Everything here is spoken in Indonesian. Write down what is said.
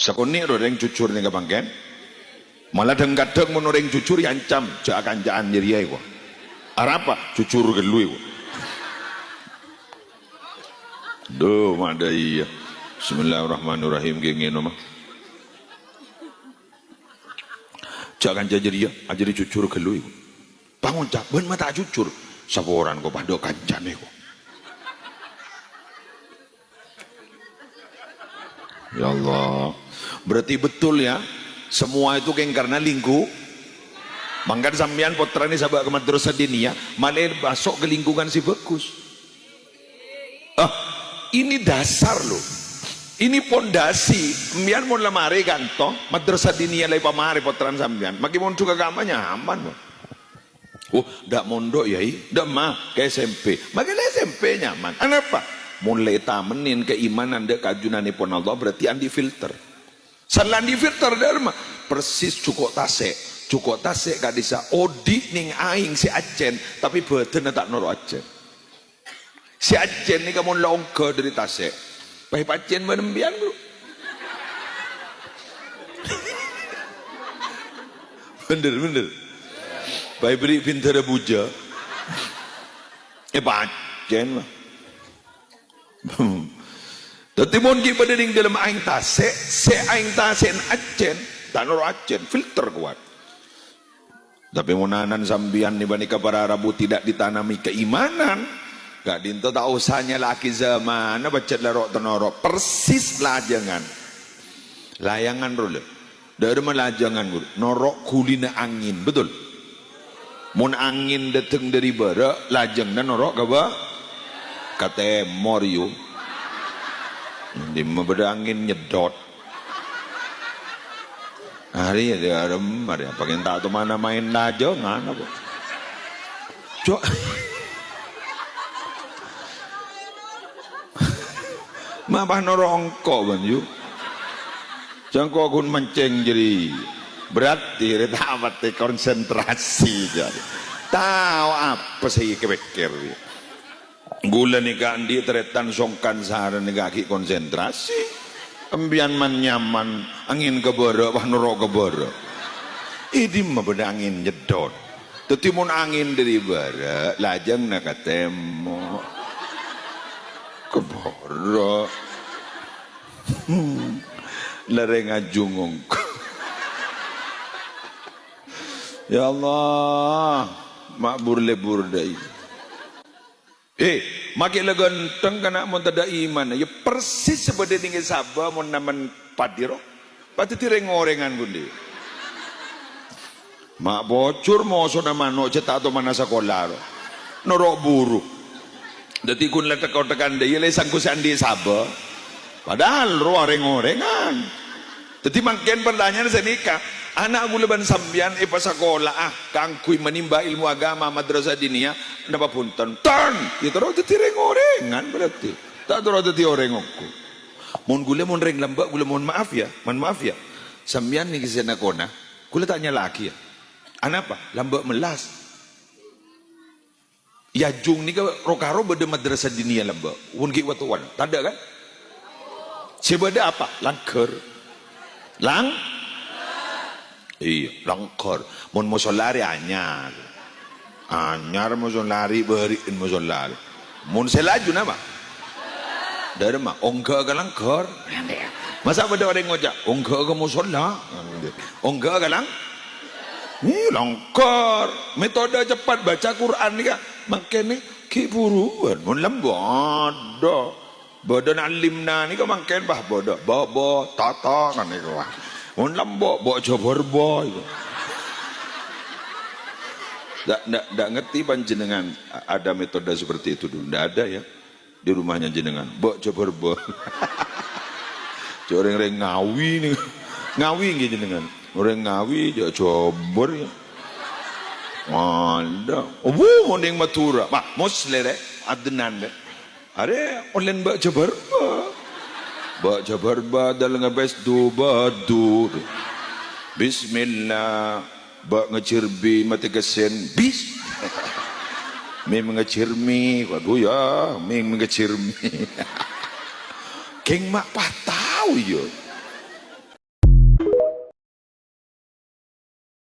Sakuni orang cucur nih kabangken. Malah kadang mun orang cucur yancam jak kanjaan diri gua. Arapa cucur gelui gua. Duh mada iya. Bismillahirrahmanirrahim gengeno mah. Jak kanjaan diri ajari cucur gelui gua. Bangun cak ben mata cucur. Saboran gua pando kancane gua. Ya Allah, berarti betul ya, semua itu kan karena lingku. Mangkan sampean potrane sabak ke madrasah diniyah, malah masuk ke lingkungan si bagus. Ini dasar loh, ini pondasi. Sampean mau lemari kanto, madrasah diniyah lagi pamari potran sampean, makin mau juga kampanye aman. Oh, dak mondok yai, dak mah ke SMP, makin SMP nyaman. Kenapa? Mulai tamenin keimanan dek kajunani pun Allah berarti andi filter. Salah andi filter dharma persis cukup tasek kadisa odi ning aing si Acen tapi badan tak noro Acen. Si Acen ni kamu longga dari tasek. Pai Acen menembian bro. bener. Pai beri pintar buja. Acen mah. Tapi mon ki pada ding dalam aing tase, se aing tase Acen, tak noro Acen, filter kuat. Tapi monanan sambian ni banika para Arabu tidak ditanami keimanan. Gak dinto tak usahnya laki zaman, baca larok tenoro, persis lajangan. Layangan rule. Dari mana lajangan guru? Norok kulina angin, betul. Mon angin datang dari barat, lajang dan norok kaba. Kata Moryu di membeda angin nyedot hari ada arem ada pakai tak tu mana main lajangan apa cok mabah norongko banyu jangko akun menceng jadi berarti retapat konsentrasi jadi tahu apa sih kepikir gula ni kandi teretan songkan sehari ni kaki konsentrasi embian man nyaman angin kebara wah norok kebara ini mah beda angin jedot tetimun angin dari barat lajang nak katemo kebara lereng ajungong ya Allah makbur lebur dai makin leganteng kena mau tidak iman ya persis seperti tinggi sabah mau naman padiro pati tireng ngorengan gundi mak bocor mau so nama no cetak atau mana sekolah norok buru jadi kun letak kau tekan dia le sangku sandi sabah padahal roareng ngorengan jadi makin pertanyaan senika anak gulaban sambian pas sekolah kangkui menimba ilmu agama madrasah diniyah napa punten ton itu roh teti rengorengan berarti tak roh teti orengokku mun gula mun reng lambak gula mun maaf ya sambian ni kisah kona gula tanya laki ya anak apa lambak melas ya jung ni ke rokaro beda madrasah diniyah lambak mun ki watuan tanda kan sebeda apa langker iya langkor mun musolari anyar musolari beriin musolari mun selaju nama dari mah ongga ke langkor masa beda orang ngojak ongga ke musola ongga ke ini langkor metode cepat baca Quran ni kan makanya kiburuan mun lembodo bodoh alimna ni kan makin bah bodoh bobo tata kan ni kan mun lambok bawa cobar boy ndak ngerti panjenengan ada metode seperti itu dulu ndak ada ya di rumahnya jenengan bawa cobar boy orang ngawi nih ngawi gitu jenengan orang ngawi jauh cobar ya ada mending matura bah muslere adnan deh ada online bawa cobar boy baca berbadal ngebes du badu bismillah bak ngecirbi mati kesen bis mim ngecirmi waduh ya mim ngecirmi keng mak patau yo